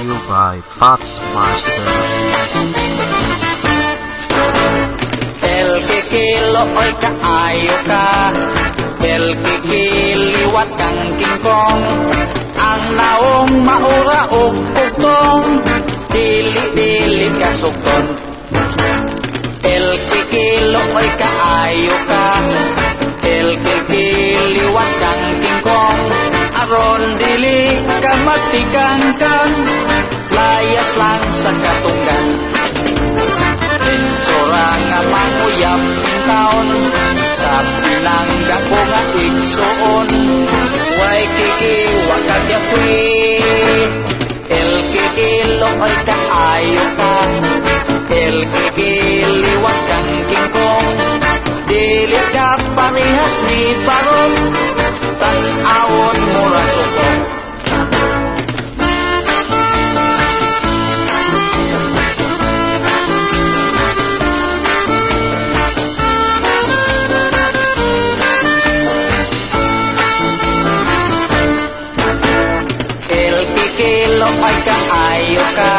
you by Pots Master. El kikilo oy kaayo ka, el kikiliwat kang kingkong, ang naong maura o pugtong, dili-dili kasukton. El kikilo oy kaayo ka, el kikiliwat kang kingkong, aron dili ka matikangkang, layas lang sa katunggan. Sorang nga manguyap ng taon, sa pinangga ko nga igsoon, way kikiwa kagyapi. El kikilo ay kaayo ka, el kikiliwat kang kingkong, dili ka parehas ni barong, tan-awon mo ratukong. Ay kaayo ka,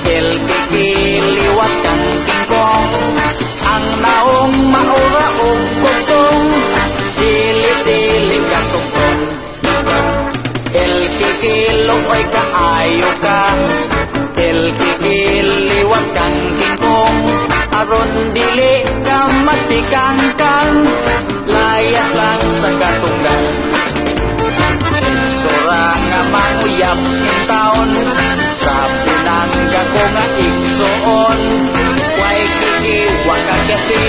el kikiliwat kang kingkong, ang naong maura o kutong, dili-dili ka tungkong. El kikilo ay kaayo ka, el kikiliwat kang kingkong, aron dili ka matikangkang, layas lang sa katunggan. Sorang nga manguyap ng taon, sa pinangga ko nga igsoon, way kikiwa kagati.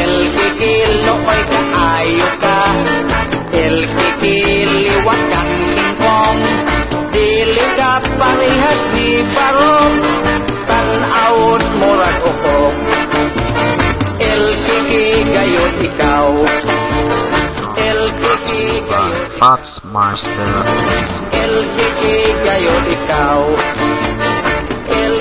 El kikilo ay kaayo ka, el kikiliwat kang kingkong, dili ka parehas ni barong, tan-awon murag ukok. El kikigayot ikaw, Pots Master. El kikigayot ikaw, el